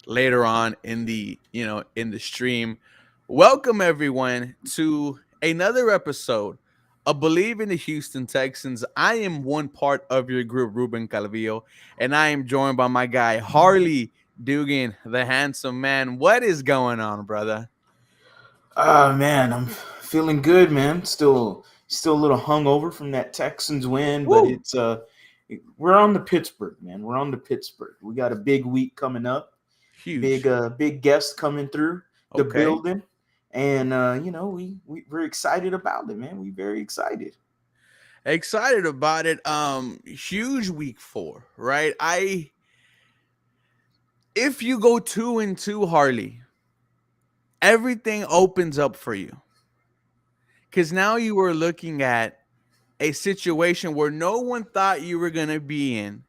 later on in the stream. Welcome everyone to another episode of Believe in the Houston Texans. I am one part of your group, Ruben Calvillo, and I am joined by my guy Harley Dugan, the handsome man. What is going on, brother? Man, I'm feeling good, man. Still a little hungover from that Texans win, but Woo! we're on to Pittsburgh, man. We're on to Pittsburgh. We got a big week coming up. Big Huge. big guests coming through the Okay. building, and we're excited about it, man. We very excited. Excited about it. Huge week 4, right? I If you go 2-2, Harley, everything opens up for you. Because now you were looking at a situation where no one thought you were going to be in,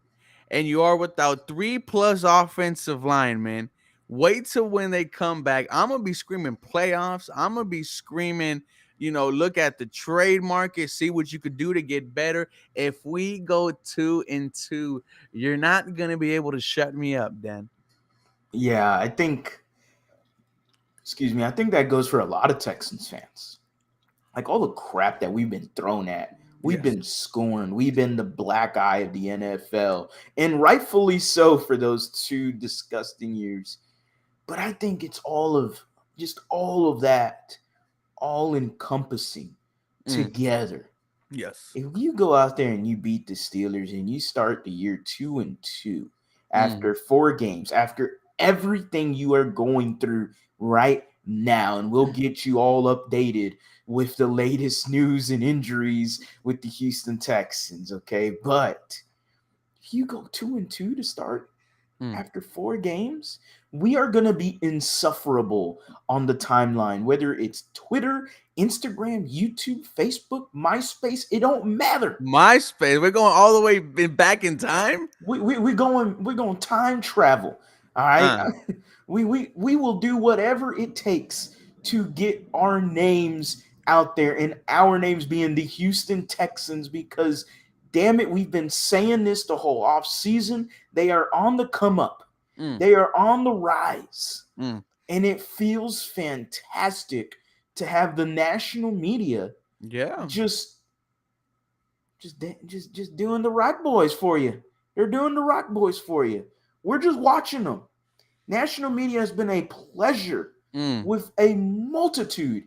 and you are without 3+ offensive linemen. Wait till when they come back. I'm going to be screaming playoffs. I'm going to be screaming, look at the trade market, see what you could do to get better. If we go 2-2, you're not going to be able to shut me up, Dan. Yeah, I think that goes for a lot of Texans fans. Like all the crap that we've been thrown at. We've Yes. been scorned. We've been the black eye of the NFL, and rightfully so for those 2 disgusting years. But I think it's all of that, all encompassing Mm, together. yes. If you go out there and you beat the Steelers and you start the year 2-2 Mm, after 4 games, after everything you are going through right now, and we'll get you all updated with the latest news and injuries with the Houston Texans, okay? But if you go 2-2 to start mm. after 4 games, we are going to be insufferable on the timeline, whether it's Twitter, Instagram, YouTube, Facebook, MySpace, it don't matter. MySpace. We're going all the way back in time. We're going time travel. All right. Uh, We will do whatever it takes to get our names out there, and our names being the Houston Texans, because damn it, we've been saying this the whole off season. They are on the come up. mm, They are on the rise. mm. And it feels fantastic to have the national media Yeah. just just doing the Rock Boys for you. They're doing the Rock Boys for you. We're just watching them. National media has been a pleasure Mm. with a multitude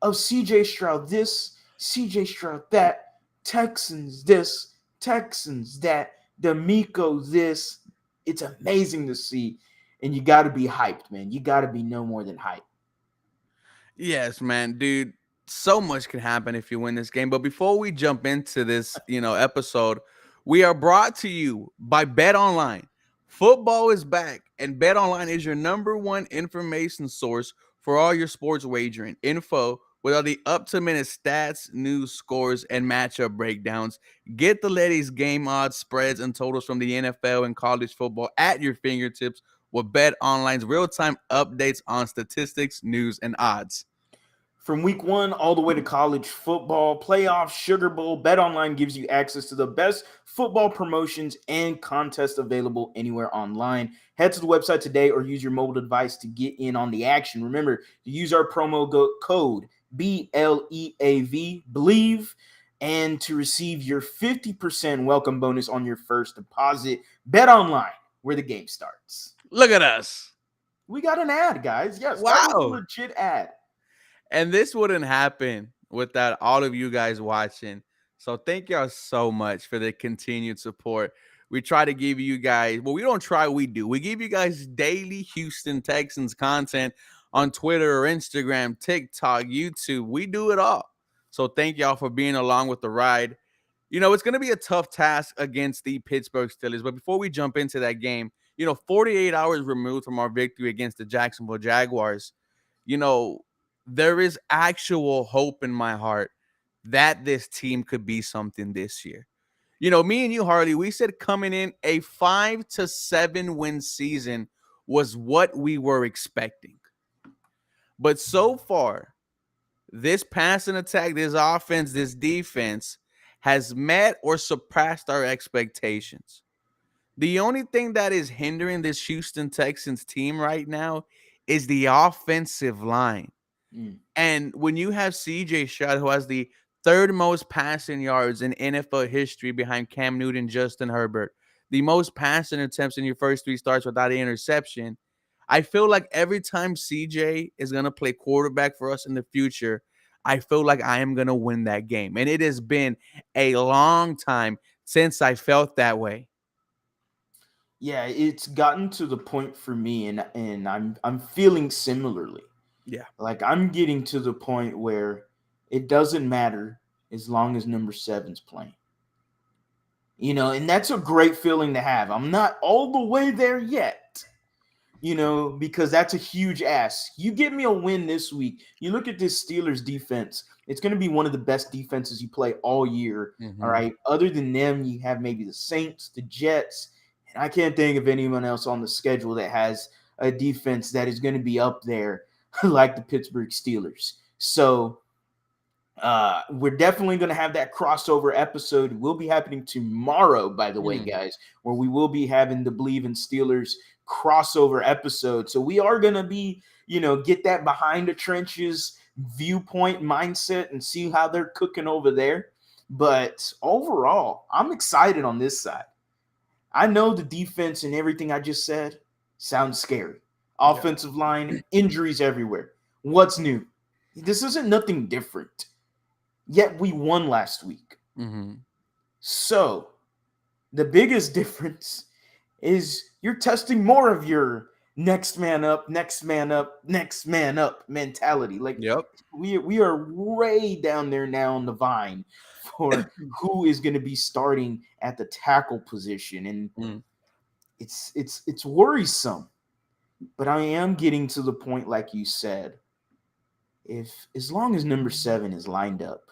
of CJ Stroud this, CJ Stroud that, Texans this, Texans that, D'Amico this. It's amazing to see. And you got to be hyped, man. You got to be no more than hyped. Yes, man, dude. So much can happen if you win this game. But before we jump into this, episode, we are brought to you by Bet Online. Football is back, and Bet Online is your number one information source for all your sports wagering info with all the up-to-minute stats, news, scores, and matchup breakdowns. Get the latest game odds, spreads, and totals from the NFL and college football at your fingertips with Bet Online's real-time updates on statistics, news, and odds. From week one all the way to college football, playoffs, Sugar Bowl, BetOnline gives you access to the best football promotions and contests available anywhere online. Head to the website today or use your mobile device to get in on the action. Remember to use our code BLEAV, Believe, and to receive your 50% welcome bonus on your first deposit. BetOnline, where the game starts. Look at us. We got an ad, guys. Yes, that was a Wow. legit ad. And this wouldn't happen without all of you guys watching. So thank y'all so much for the continued support. We try to give you guys, well, we don't try, we do. We give you guys daily Houston Texans content on Twitter or Instagram, TikTok, YouTube. We do it all. So thank y'all for being along with the ride. It's going to be a tough task against the Pittsburgh Steelers. But before we jump into that game, 48 hours removed from our victory against the Jacksonville Jaguars, you know, there is actual hope in my heart that this team could be something this year. Me and you, Harley, we said coming in a 5-7 win season was what we were expecting. But so far, this passing attack, this offense, this defense has met or surpassed our expectations. The only thing that is hindering this Houston Texans team right now is the offensive line. Mm. And when you have CJ Stroud, who has the third most passing yards in NFL history behind Cam Newton, Justin Herbert, the most passing attempts in your first three starts without an interception, I feel like every time CJ is going to play quarterback for us in the future, I feel like I am going to win that game. And it has been a long time since I felt that way. Yeah, it's gotten to the point for me, and I'm feeling similarly. Yeah. Like I'm getting to the point where it doesn't matter as long as number seven's playing. And that's a great feeling to have. I'm not all the way there yet, because that's a huge ask. You give me a win this week. You look at this Steelers defense, it's going to be one of the best defenses you play all year. All Mm-hmm. right. Other than them, you have maybe the Saints, the Jets, and I can't think of anyone else on the schedule that has a defense that is going to be up there like the Pittsburgh Steelers. So we're definitely going to have that crossover episode. It will be happening tomorrow, by the way, Mm. guys, where we will be having the Believe in Steelers crossover episode. So we are going to be, get that behind the trenches viewpoint mindset and see how they're cooking over there. But overall, I'm excited on this side. I know the defense and everything I just said sounds scary. Yeah. Offensive line, injuries everywhere. What's new? This isn't nothing different. Yet we won last week. Mm-hmm. So the biggest difference is you're testing more of your next man up, next man up, next man up mentality. Like Yep. we are way down there now on the vine for who is going to be starting at the tackle position, and Mm. it's worrisome. But I am getting to the point, like you said, if as long as number 7 is lined up,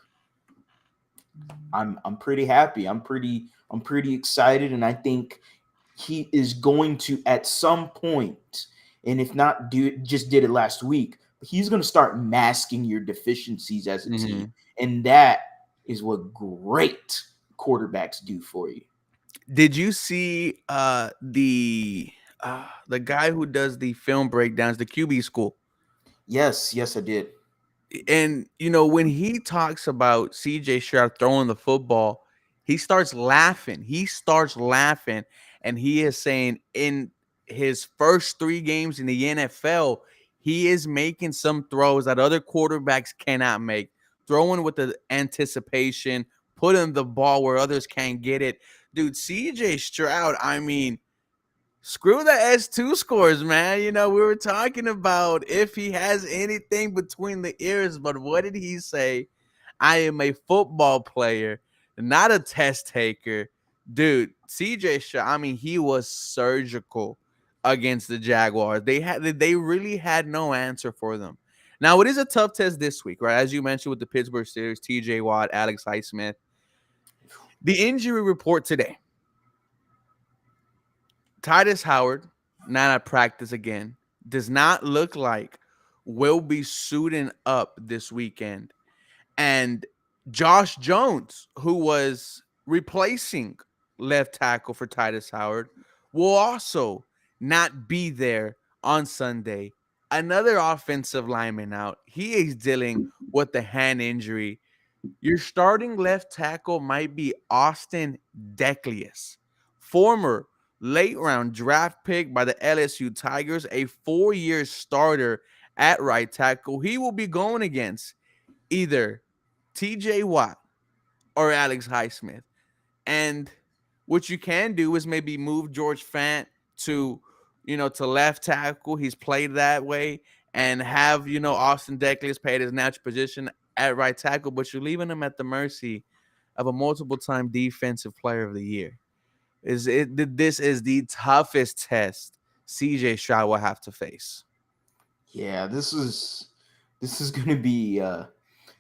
I'm pretty happy. I'm pretty excited, and I think he is going to at some point, and if not just did it last week, but he's going to start masking your deficiencies as a Mm-hmm. team, and that is what great quarterbacks do for you. Did you see the guy who does the film breakdowns, the QB school? Yes, I did. And when he talks about CJ Stroud throwing the football, he starts laughing. He starts laughing, and he is saying in his first 3 games in the NFL, he is making some throws that other quarterbacks cannot make, throwing with the anticipation, putting the ball where others can't get it. Dude, CJ Stroud, I mean, screw the S2 scores, man. We were talking about if he has anything between the ears, but what did he say? I am a football player, not a test taker. Dude, CJ Shaw, I mean, he was surgical against the Jaguars. They really had no answer for them. Now, it is a tough test this week, right? As you mentioned with the Pittsburgh Steelers, TJ Watt, Alex Highsmith. The injury report today. Titus Howard, not at practice again, does not look like will be suiting up this weekend. And Josh Jones, who was replacing left tackle for Titus Howard, will also not be there on Sunday. Another offensive lineman out. He is dealing with the hand injury. Your starting left tackle might be Austin Declius, former late round draft pick by the LSU Tigers, a 4-year starter at right tackle. He will be going against either TJ Watt or Alex Highsmith. And what you can do is maybe move George Fant to, to left tackle. He's played that way. And have, Austin Declius played his natural position at right tackle, but you're leaving him at the mercy of a multiple time defensive player of the year. This is the toughest test CJ Stroud will have to face. Yeah, this is going to be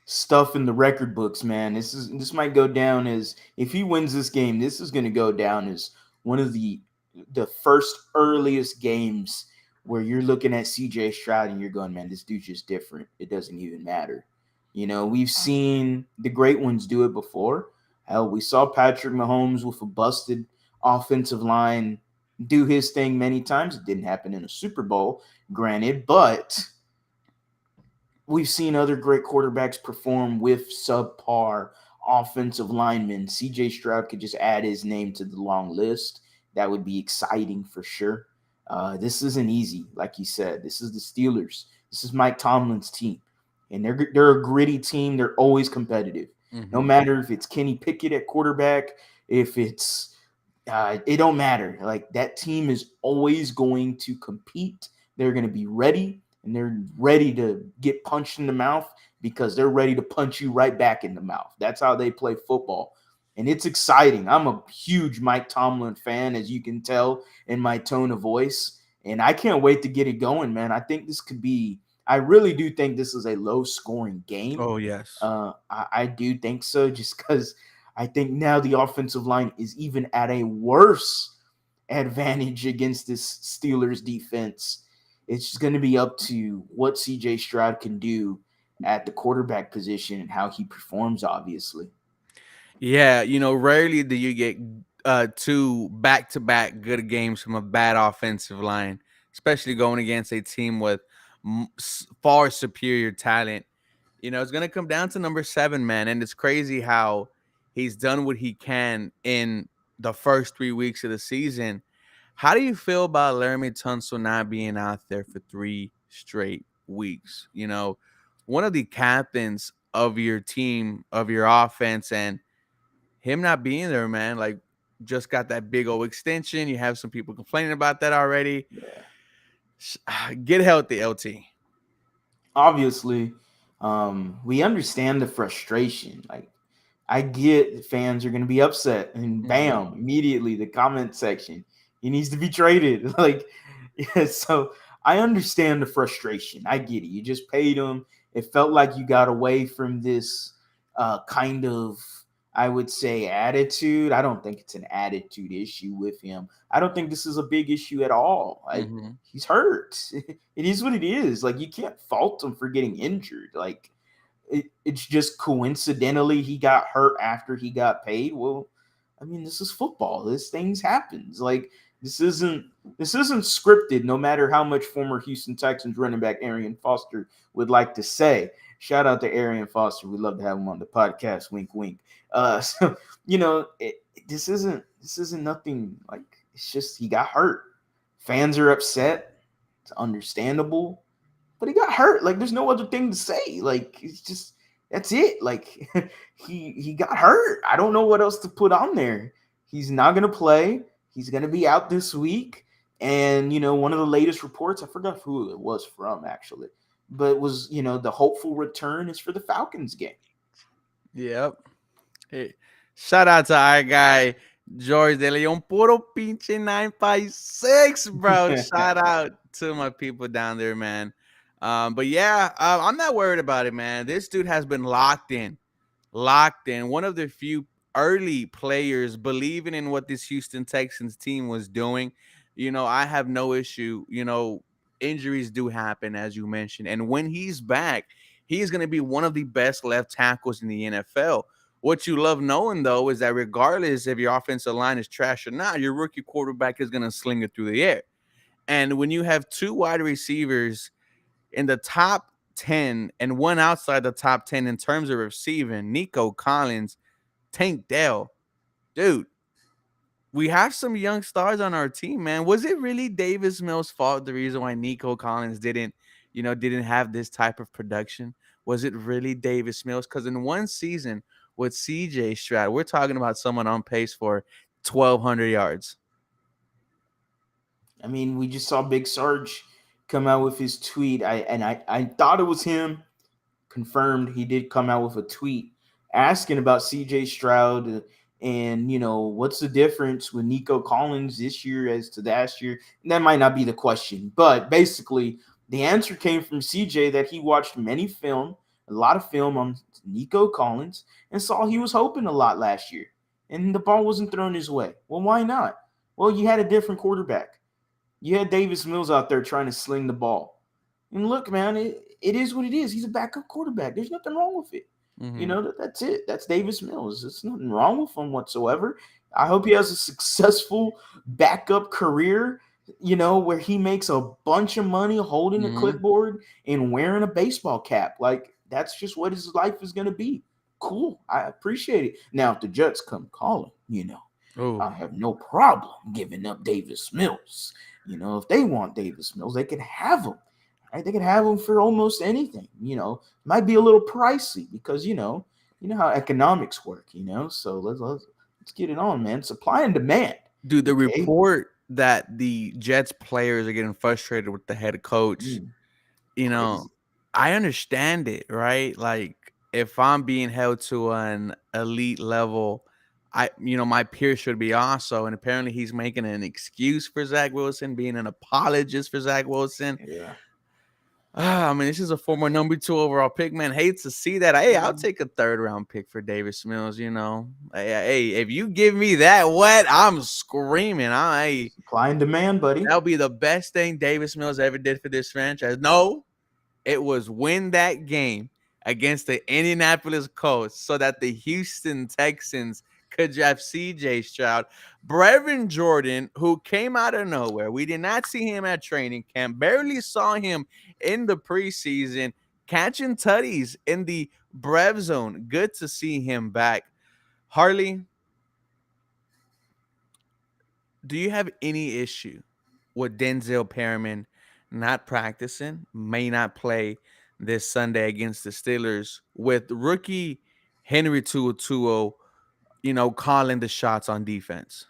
stuff in the record books, man. This might go down as, if he wins this game, this is going to go down as one of the first earliest games where you're looking at CJ Stroud and you're going, man, this dude's just different. It doesn't even matter. We've seen the great ones do it before. Hell, we saw Patrick Mahomes with a busted offensive line do his thing many times. It didn't happen in a Super Bowl, granted, but we've seen other great quarterbacks perform with subpar offensive linemen. CJ Stroud could just add his name to the long list. That would be exciting for sure. This isn't easy, like you said. This is the Steelers. This is Mike Tomlin's team, and they're a gritty team. They're always competitive, no Mm-hmm. matter if it's Kenny Pickett at quarterback, if it's it don't matter. Like that team is always going to compete. They're going to be ready, and they're ready to get punched in the mouth because they're ready to punch you right back in the mouth. That's how they play football. And it's exciting. I'm a huge Mike Tomlin fan, as you can tell in my tone of voice. And I can't wait to get it going, man. I think this could be, I really do think this is a low scoring game. Oh yes. I do think so, just because I think now the offensive line is even at a worse advantage against this Steelers defense. It's just going to be up to what CJ Stroud can do at the quarterback position and how he performs, obviously. Yeah, rarely do you get two back-to-back good games from a bad offensive line, especially going against a team with far superior talent. It's going to come down to number 7, man, and it's crazy how he's done what he can in the first 3 weeks of the season. How do you feel about Laramie Tunsil not being out there for 3 straight weeks? One of the captains of your team, of your offense, and him not being there, man, like just got that big old extension. You have some people complaining about that already. Yeah. Get healthy, LT. Obviously, we understand the frustration. Like, I get fans are going to be upset, and Mm-hmm. bam, immediately the comment section, he needs to be traded. Like, yeah, so I understand the frustration. I get it. You just paid him. It felt like you got away from this kind of, I would say, attitude. I don't think it's an attitude issue with him. I don't think this is a big issue at all. Mm-hmm. He's hurt. It is what it is. Like, you can't fault him for getting injured. Like, it's just coincidentally he got hurt after he got paid. Well, I mean, this is football. This things happens. Like, this isn't scripted. No matter how much former Houston Texans running back Arian Foster would like to say. Shout out to Arian Foster. We'd love to have him on the podcast. Wink, wink. So this isn't nothing. Like, it's just he got hurt. Fans are upset. It's understandable, but he got hurt. Like, there's no other thing to say. Like, it's just that's it. Like, he got hurt. I don't know what else to put on there. He's not gonna play. He's gonna be out this week. And one of the latest reports, I forgot who it was from actually, but it was the hopeful return is for the Falcons game. Yep. Hey, shout out to our guy George De Leon, puro pinche 956, bro. Shout out to my people down there, man. But yeah, I'm not worried about it, man. This dude has been locked in. Locked in. One of the few early players believing in what this Houston Texans team was doing. I have no issue. Injuries do happen, as you mentioned. And when he's back, he's going to be one of the best left tackles in the NFL. What you love knowing, though, is that regardless if your offensive line is trash or not, your rookie quarterback is going to sling it through the air. And when you have 2 wide receivers in the top 10 and one outside the top 10 in terms of receiving, Nico Collins, Tank Dell, dude, we have some young stars on our team, man. Was it really Davis Mills' fault the reason why Nico Collins didn't have this type of production? Was it really Davis Mills? Because in one season with CJ Stroud, we're talking about someone on pace for 1,200 yards. I mean, we just saw Big Sarge come out with his tweet. I thought it was him. Confirmed, he did come out with a tweet asking about CJ Stroud and what's the difference with Nico Collins this year as to last year. And that might not be the question, but basically the answer came from CJ that he watched a lot of film on Nico Collins, and saw he was hoping a lot last year, and the ball wasn't thrown his way. Well, why not? Well, you had a different quarterback. You had Davis Mills out there trying to sling the ball. And look, man, it is what it is. He's a backup quarterback. There's nothing wrong with it. Mm-hmm. That's it. That's Davis Mills. There's nothing wrong with him whatsoever. I hope he has a successful backup career, where he makes a bunch of money holding a Hmm. clipboard and wearing a baseball cap. Like, that's just what his life is going to be. Cool. I appreciate it. Now, if the Jets come calling, Oh, I have no problem giving up Davis Mills. If they want Davis Mills, they can have him. Right? They can have him for almost anything. Might be a little pricey because how economics work. So let's get it on, man. Supply and demand. dude, the Okay. report that the Jets players are getting frustrated with the head coach, Mm, you know, crazy. I understand it, right? Like if I'm being held to an elite level, my peer should be also. And apparently he's making an excuse for Zach Wilson, being an apologist for Zach Wilson. Yeah. I mean, this is a former number 2 overall pick, man. Hates to see that. Hey, I'll Mm, take a third round pick for Davis Mills. Hey, if you give me that wet, I'm screaming. supply and demand, buddy. That'll be the best thing Davis Mills ever did for this franchise. No, it was win that game against the Indianapolis Colts so that the Houston Texans could draft CJ Stroud. Brevin Jordan, who came out of nowhere. We did not see him at training camp, barely saw him in the preseason, catching tutties in the Brev zone. Good to see him back. Harley, do you have any issue with Denzel Perryman not practicing, may not play this Sunday against the Steelers, with rookie Henry To'oTo'o, calling the shots on defense?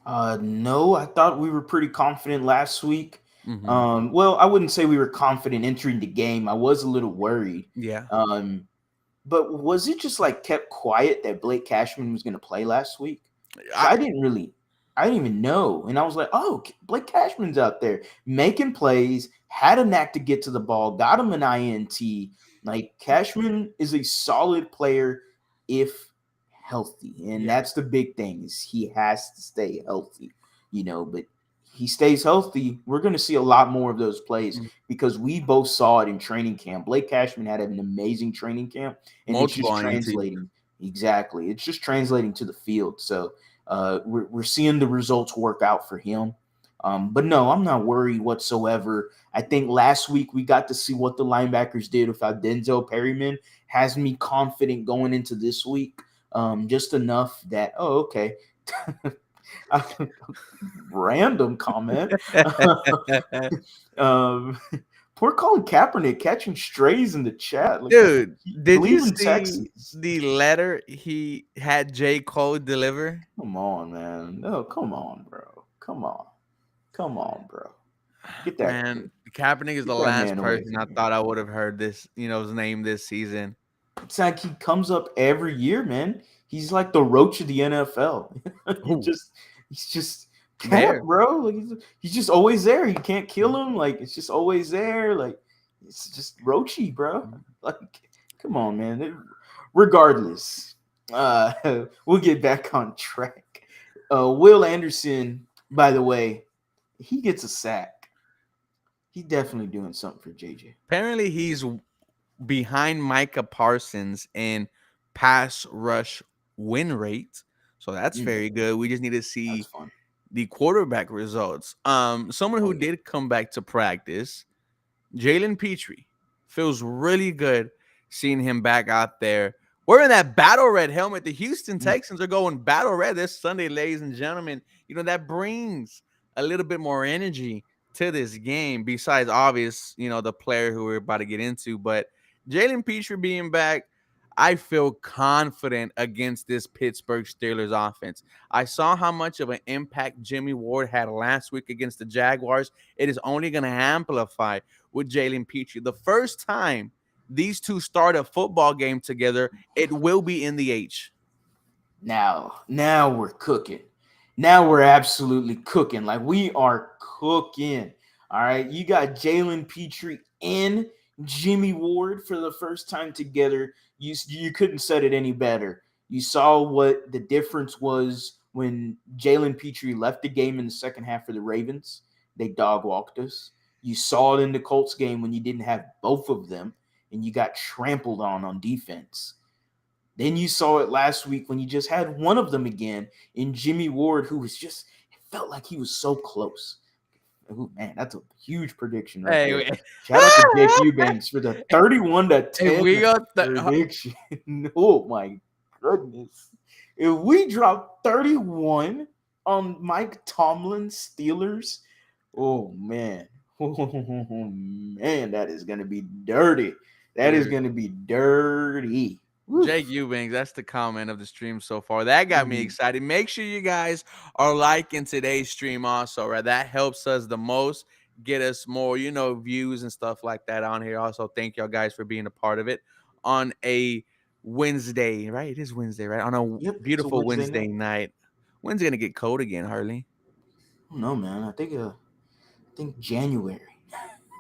No, I thought we were pretty confident last week. Hmm. Well, I wouldn't say we were confident entering the game. I was a little worried. Yeah. Um, but was it just like kept quiet that Blake Cashman was going to play last week? Because I, I didn't even know. And I was like, oh, Blake Cashman's out there making plays, had a knack to get to the ball, got him an INT. Like, Cashman is a solid player if healthy. And yeah. that's the big thing is he has to stay healthy, but he stays healthy. We're going to see a lot more of those plays Mm. because we both saw it in training camp. Blake Cashman had an amazing training camp, and it's Multiple just INTs. translating. Exactly. It's just translating to the field. So we're seeing the results work out for him. But no, I'm not worried whatsoever. I think last week we got to see what the linebackers did without Denzel Perryman. Has me confident going into this week. Just enough that, oh, okay. Random comment. um, Poor Colin Kaepernick catching strays in the chat. Like, Dude, did you believe in see Texas. the letter he had J. Cole deliver? Come on, man. No, come on, bro. Come on. Come on, bro. Get that Man, Kaepernick is the get that last man away person from I me. thought I would have heard his name this season. It's like he comes up every year, man. He's like the roach of the NFL. he Ooh, just he's just Cap, there. bro. Like he's just always there. You can't kill him. Like it's just always there. Like it's just roachy, bro. Like come on, man. Regardless, we'll get back on track. Will Anderson, by the way, he gets a sack. He's definitely doing something for JJ. Apparently, he's behind Micah Parsons in pass rush win rate. So that's Mm, very good. We just need to that's see fun. the quarterback results. Someone Oh who yeah. did come back to practice, Jalen Petrie, feels really good seeing him back out there wearing that battle red helmet. The Houston Mm. Texans are going battle red this Sunday, ladies and gentlemen. That brings a little bit more energy to this game, besides obvious, the player who we're about to get into. But Jalen Petrie being back, I feel confident against this Pittsburgh Steelers offense. I saw how much of an impact Jimmy Ward had last week against the Jaguars. It is only going to amplify with Jalen Petrie. The first time these two start a football game together, it will be in the H. Now we're cooking. Now we're absolutely cooking. Like we are cooking. All right. You got Jalen Petrie and Jimmy Ward for the first time together. You couldn't said it any better. You saw what the difference was when Jalen Petrie left the game in the second half for the Ravens. They dog walked us. You saw it in the Colts game when you didn't have both of them and you got trampled on defense. Then you saw it last week when you just had one of them again in Jimmy Ward, who was just, it felt like he was so close. Ooh, man, that's a huge prediction right Hey, there. Shout out to Jake Eubanks for the 31 to if 10 we go, prediction. Oh my goodness. If we drop 31 on Mike Tomlin's Steelers, oh man. Oh man, that is gonna be dirty. That is dude. gonna be dirty. Jake Woof. Eubanks, that's the comment of the stream so far. That got me Mhm. excited. Make sure you guys are liking today's stream also, right? That helps us the most, get us more, views and stuff like that on here. Also, thank y'all guys for being a part of it on a Wednesday, right? It is Wednesday, right? On a Yep, it's a beautiful Wednesday Wednesday night. night. When's it gonna get cold again, Harley? No man, I think January.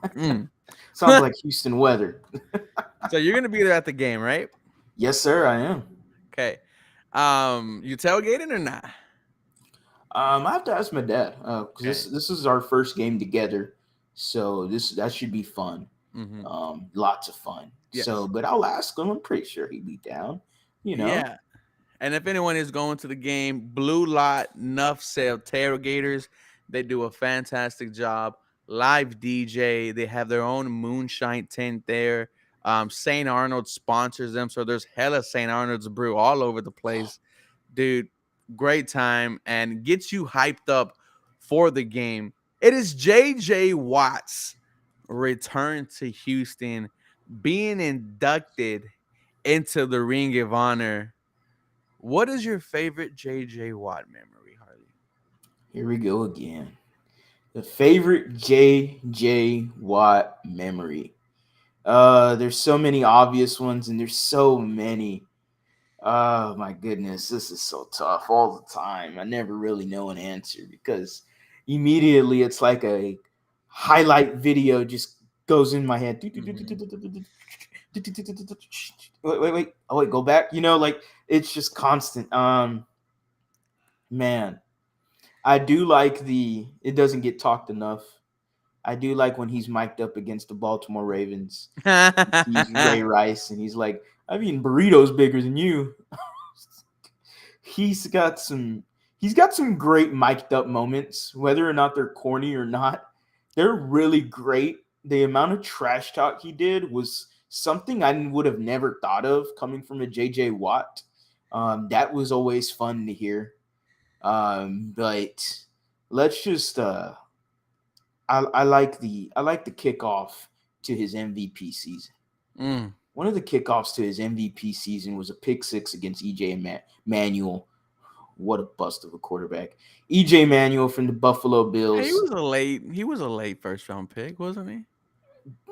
Mm. Sounds like Houston weather. So you're gonna be there at the game, right? Yes, sir, I am. Okay. You tailgating or not? I have to ask my dad because this Okay. this is our first game together, so that should be fun. Mm-hmm. Lots of fun. So, Yes. but I'll ask him. I'm pretty sure he'd be down. You know. Yeah. And if anyone is going to the game, Blue Lot Nuff Sale Tailgaters, they do a fantastic job. Live DJ, they have their own moonshine tent there. St. Arnold sponsors them, so there's hella St. Arnold's brew all over the place, dude. Great time and gets you hyped up for the game. It is JJ Watt's return to Houston, being inducted into the Ring of Honor. What is your favorite JJ Watt memory, Harley? Here we go again. The favorite J.J. Watt memory. There's so many obvious ones, and there's so many. Oh my goodness, this is so tough all the time. I never really know an answer because immediately it's like a highlight video just goes in my head. Mm-hmm. Wait. Oh wait, go back. Like it's just constant. Man, I do like it doesn't get talked enough. I do like when he's mic'd up against the Baltimore Ravens. He's Ray Rice and he's like, I've eaten burritos bigger than you. he's got some he's got some great mic'd up moments, whether or not they're corny or not. They're really great. The amount of trash talk he did was something I would have never thought of coming from a JJ Watt. That was always fun to hear. But let's just I like the kickoff to his MVP season. Mm. One of the kickoffs to his MVP season was a pick six against EJ Manuel. What a bust of a quarterback. EJ Manuel from the Buffalo Hey, he Bills. was a late. He was a late first round pick, wasn't he?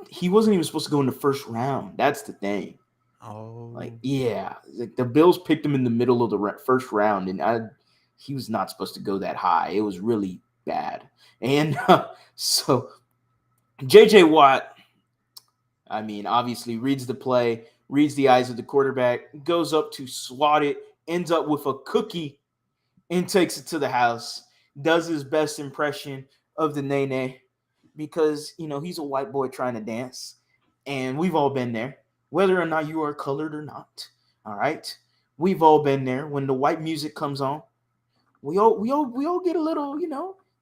He wasn't even supposed to go in the first round. That's the thing. Like, Oh. yeah, like the Bills picked him in the middle of the first round, and he was not supposed to go that high. It was really bad. And so JJ Watt, I mean, obviously reads the play, reads the eyes of the quarterback, goes up to swat it, ends up with a cookie, and takes it to the house. Does his best impression of the Nene because, he's a white boy trying to dance. And we've all been there, whether or not you are colored or not. All right. We've all been there when the white music comes on. We all get a little,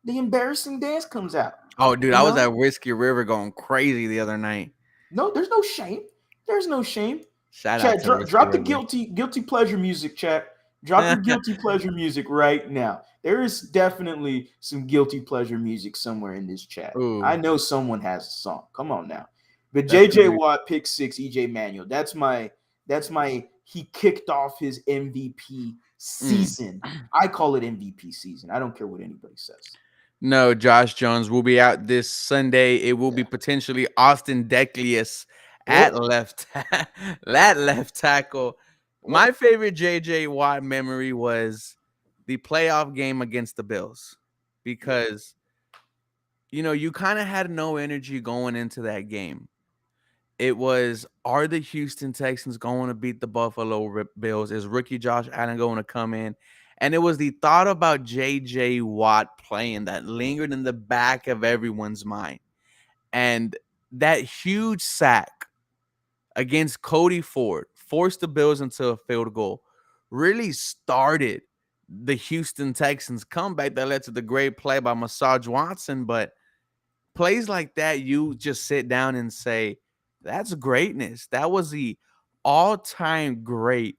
the embarrassing dance comes out. Oh, dude, You I was know? at Whiskey River going crazy the other night. No, there's no shame. There's no shame. Shout out Chat, to Whiskey drop the River. guilty pleasure music, chat. Drop the guilty pleasure music right now. There is definitely some guilty pleasure music somewhere in this chat. I Ooh, know someone has a song. Come on now. But that's gonna JJ be. Watt pick six, EJ Manuel. That's my he kicked off his MVP Mm. season. I call it MVP season. I don't care what anybody says. No, Josh Jones will be out this Sunday. It will be Yeah. potentially Austin Decklius at Oh, left, that left tackle. oh. My favorite JJ Watt memory was the playoff game against the Bills Yep. because you kind of had no energy going into that game. It was, are the Houston Texans going to beat the Buffalo Bills? Is rookie Josh Allen going to come in? And it was the thought about JJ Watt playing that lingered in the back of everyone's mind. And that huge sack against Cody Ford, forced the Bills into a field goal, really started the Houston Texans comeback that led to the great play by Massage Watson. But plays like that, you just sit down and say, that's greatness. That was the all-time great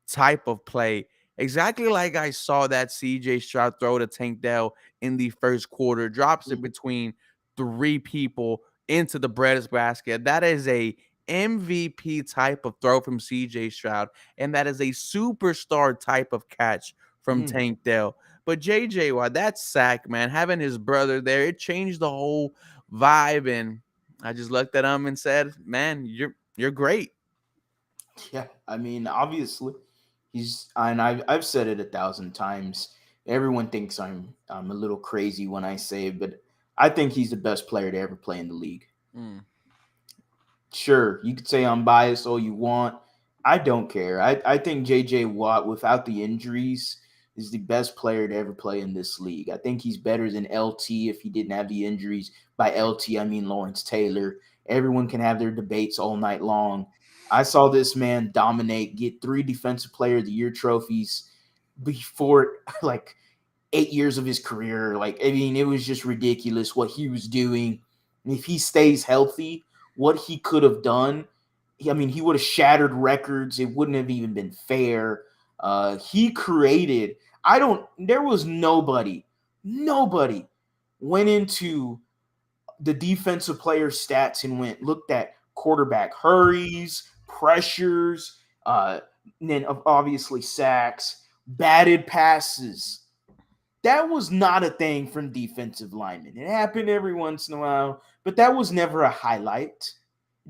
type of play. Exactly like I saw that CJ Stroud throw to Tank Dell in the first quarter, drops it Mhm. between three people into the bread basket. That is a MVP type of throw from CJ Stroud, and that is a superstar type of catch from Mhm. Tank Dell. But JJ Watt, that sack, man, having his brother there, it changed the whole vibe. And I just looked at him and said, "Man, you're great." Yeah, I mean, obviously, and I've said it 1,000 times. Everyone thinks I'm a little crazy when I say it, but I think he's the best player to ever play in the league. Mm. Sure, you could say I'm biased all you want. I don't care. I think JJ Watt, without the injuries, is the best player to ever play in this league. I think he's better than LT if he didn't have the injuries. By LT, I mean Lawrence Taylor. Everyone can have their debates all night long. I saw this man dominate, get 3 Defensive Player of the Year trophies before like 8 years of his career. Like, I mean, it was just ridiculous what he was doing. And if he stays healthy, what he could have done, I mean, he would have shattered records. It wouldn't have even been fair. He created, there was nobody went into the defensive player stats and looked at quarterback hurries, pressures, and then obviously sacks, batted passes. That was not a thing from defensive linemen. It happened every once in a while, but that was never a highlight.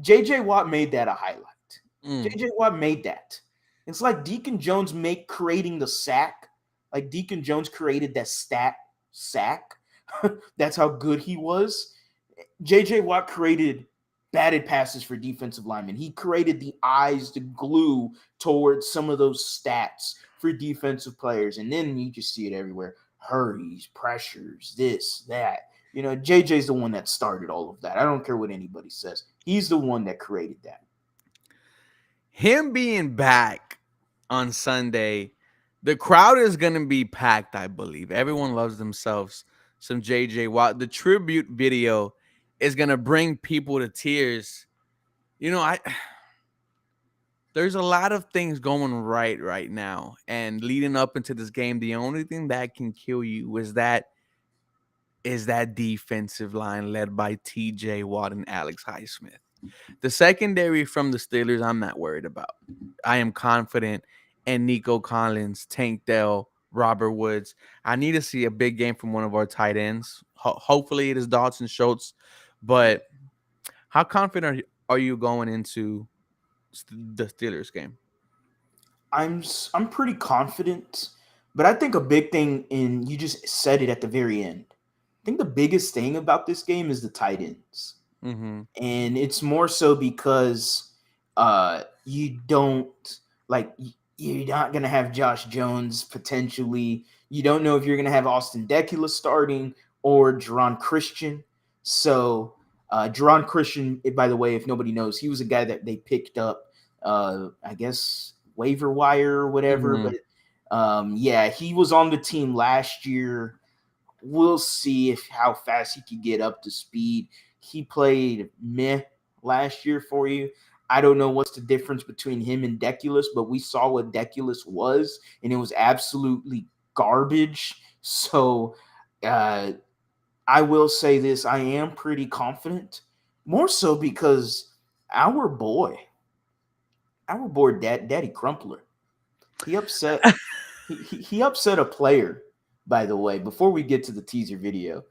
JJ Watt made that a highlight. Mm. JJ Watt made that. It's like Deacon Jones creating the sack. Like Deacon Jones created that sack. That's how good he was. JJ Watt created batted passes for defensive linemen. He created the eyes, the glue towards some of those stats for defensive players. And then you just see it everywhere. Hurries, pressures, this, that. JJ's the one that started all of that. I don't care what anybody says. He's the one that created that. Him being back on Sunday, the crowd is gonna be packed. I believe everyone loves themselves some JJ Watt. The tribute video is gonna bring people to tears. I there's a lot of things going right now, and leading up into this game, the only thing that can kill you is that defensive line led by TJ Watt and Alex Highsmith. The secondary from the Steelers, I'm not worried about. I am confident in Nico Collins, Tank Dell, Robert Woods. I need to see a big game from one of our tight ends. Hopefully, it is Dawson Schultz. Yeah. But how confident are you going into the Steelers game? I'm pretty confident, but I think a big thing in you just said it at the very end. I think the biggest thing about this game is the tight ends. Mm-hmm. And it's more so because you don't you're not gonna have Josh Jones potentially. You don't know if you're gonna have Austin Decula starting or Jerron Christian. So Jerron Christian, by the way, if nobody knows, he was a guy that they picked up, I guess waiver wire or whatever. Mm-hmm. But yeah, he was on the team last year. We'll see if how fast he could get up to speed. He played meh last year for you. I don't know what's the difference between him and Deculus, but we saw what Deculus was, and it was absolutely garbage. So I will say this: I am pretty confident, more so because our boy, Daddy Crumpler, he upset he upset a player. By the way, before we get to the teaser video,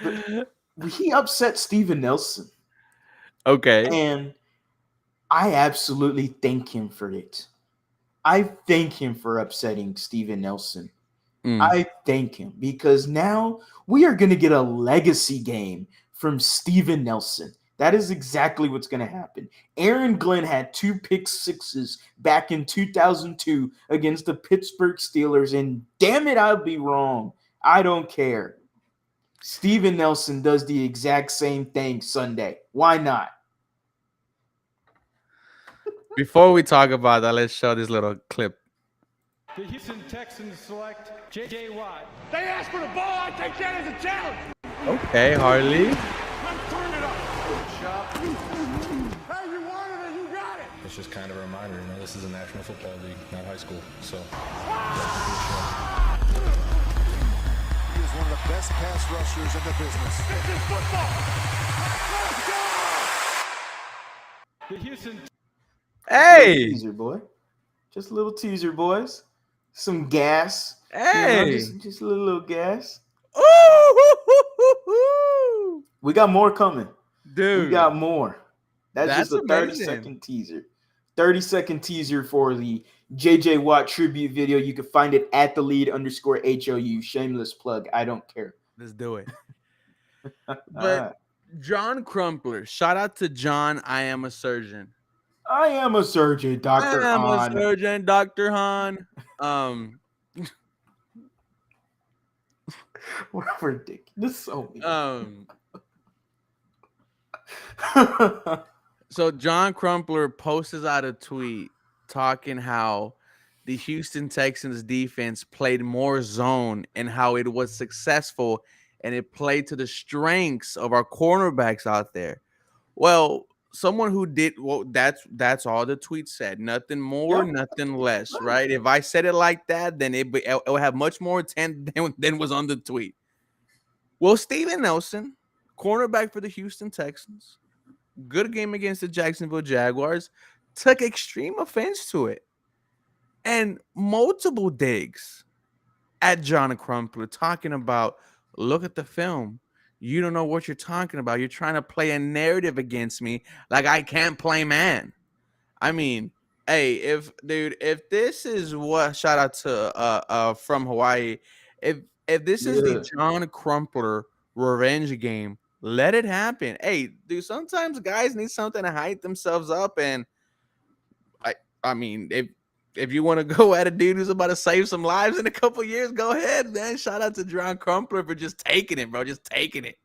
but he upset Steven Nelson, Okay. and I absolutely thank him for it. I thank him for upsetting Steven Nelson. Mm. I thank him because now we are going to get a legacy game from Steven Nelson. That is exactly what's going to happen. Aaron Glenn had 2 pick sixes back in 2002 against the Pittsburgh Steelers, and damn it, I'll be wrong. I don't care. Steven Nelson does the exact same thing Sunday. Why not? Before we talk about that, let's show this little clip. The Houston Texans select J.J. Watt. They asked for the ball. I take that as a challenge. Okay, Harley. Let's turn it up. Hey, you wanted it. You got it. It's just kind of a reminder, this is a National Football League, not high school. So, he is one of the best pass rushers in the business. This is football. Let's go. The Houston. Hey, Teaser, boy. Just a little teaser, boys. Some gas. hey. Just a little gas. Ooh, We got more coming. dude. We got more. That's just a amazing. 30-second teaser. 30-second teaser for the JJ Watt tribute video. You can find it at @TheLead_HOU. Shameless plug. I don't care. Let's do it. All But right. John Crumpler, shout out to John. I am a surgeon. I am a surgeon, Dr. I am a Han. surgeon, Dr. Han. We're ridiculous. So So John Crumpler posts out a tweet talking how the Houston Texans defense played more zone and how it was successful and it played to the strengths of our cornerbacks out there. Well, someone who did that's all the tweet said. Nothing more, Yep. nothing less, right? If I said it like that, then it would have much more intent than was on the tweet. Well, Steven Nelson, cornerback for the Houston Texans, good game against the Jacksonville Jaguars, took extreme offense to it. And multiple digs at John Crumpler talking about, look at the film. You don't know what you're talking about. You're trying to play a narrative against me like I can't play man. I mean, hey, if this is what, shout out to from Hawaii, if this is the John Crumpler revenge game, let it happen. Hey, dude, sometimes guys need something to hype themselves up, and I mean, if you want to go at a dude who's about to save some lives in a couple years, go ahead, man. Shout out to John Crumpler for just taking it, bro. Just taking it.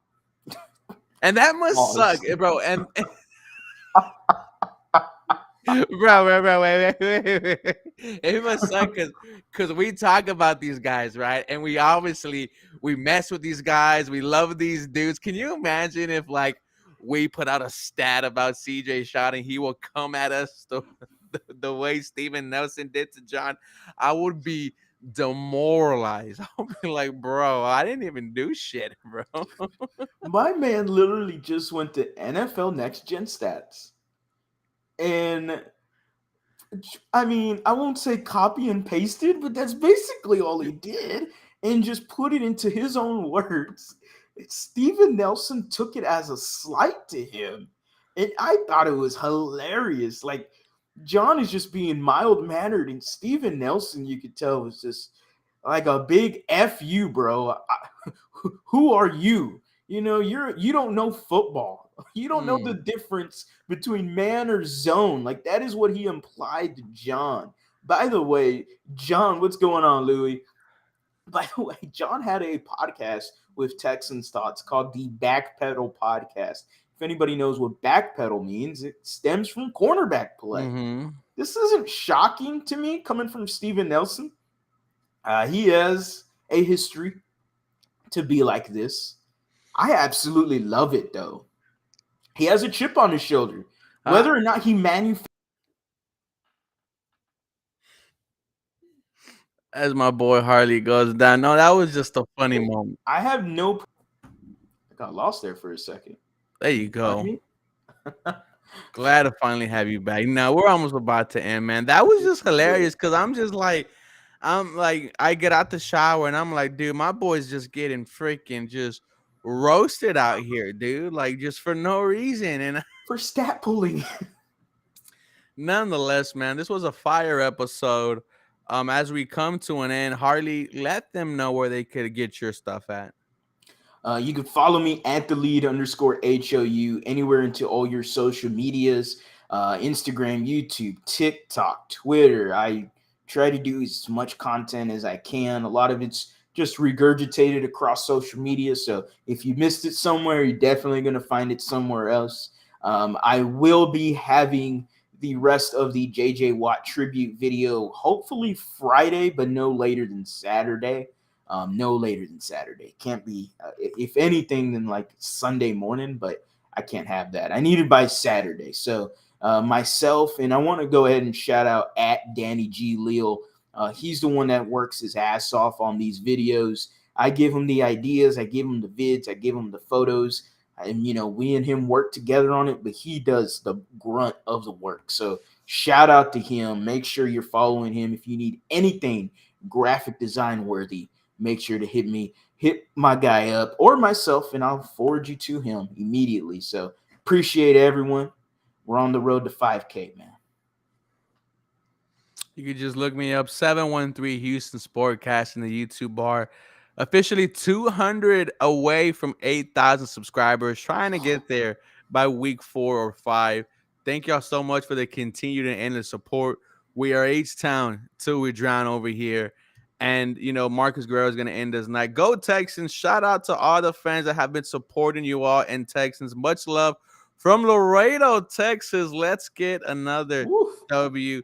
And that must suck, bro. And bro, wait. It must suck because we talk about these guys, right? And we mess with these guys. We love these dudes. Can you imagine if like we put out a stat about CJ Stroud and he will come at us the way Steven Nelson did to John? I would be demoralized. I'll be like, bro, I didn't even do shit, bro. My man literally just went to NFL Next Gen Stats. And I mean, I won't say copy and pasted, but that's basically all he did, and just put it into his own words. Steven Nelson took it as a slight to him, and I thought it was hilarious. Like, John is just being mild-mannered, and Steven Nelson, you could tell, was just like a big F you, bro. Who are you? You know, you don't know football. You don't know the difference between man or zone. Like, that is what he implied to John. By the way, John, what's going on, Louis? By the way, John had a podcast with Texans Thoughts called the Backpedal Podcast. If anybody knows what backpedal means, it stems from cornerback play. Mm-hmm. This isn't shocking to me coming from Steven Nelson. He has a history to be like this. I absolutely love it, though. He has a chip on his shoulder. Whether or not he manufactures. As my boy Harley goes down. No, that was just a funny moment. I have no. I got lost there for a second. There you go. Glad to finally have you back. Now we're almost about to end, man. That was just hilarious because I get out the shower and I'm like, dude, my boy's just getting freaking just roasted out here, dude. Like, just for no reason. And for stat pulling. Nonetheless, man, this was a fire episode. As we come to an end, Harley, let them know where they could get your stuff at. You can follow me at @TheLead_HOU anywhere into all your social medias, Instagram, YouTube, TikTok, Twitter. I try to do as much content as I can. A lot of it's just regurgitated across social media. So if you missed it somewhere, you're definitely going to find it somewhere else. I will be having the rest of the JJ Watt tribute video, hopefully Friday, but no later than Saturday. No later than Saturday. Can't be, if anything, then like Sunday morning, but I can't have that. I need it by Saturday. So myself, and I want to go ahead and shout out at Danny G. Leal. He's the one that works his ass off on these videos. I give him the ideas, I give him the vids, I give him the photos, and we and him work together on it, but he does the grunt of the work. So shout out to him. Make sure you're following him. If you need anything graphic design worthy, make sure to hit my guy up or myself, and I'll forward you to him immediately. So appreciate everyone. We're on the road to 5K, man. You could just look me up, 713 Houston Sportcast in the YouTube bar. Officially 200 away from 8,000 subscribers, trying to get there by week 4 or 5. Thank y'all so much for the continued and endless support. We are H-Town till we drown over here. And, Marcus Guerrero is going to end this night. Go Texans. Shout out to all the fans that have been supporting you all in Texans. Much love from Laredo, Texas. Let's get another W.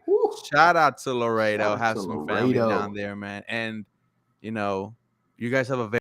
Shout out to Laredo. Have some family down there, man. And, you guys have a very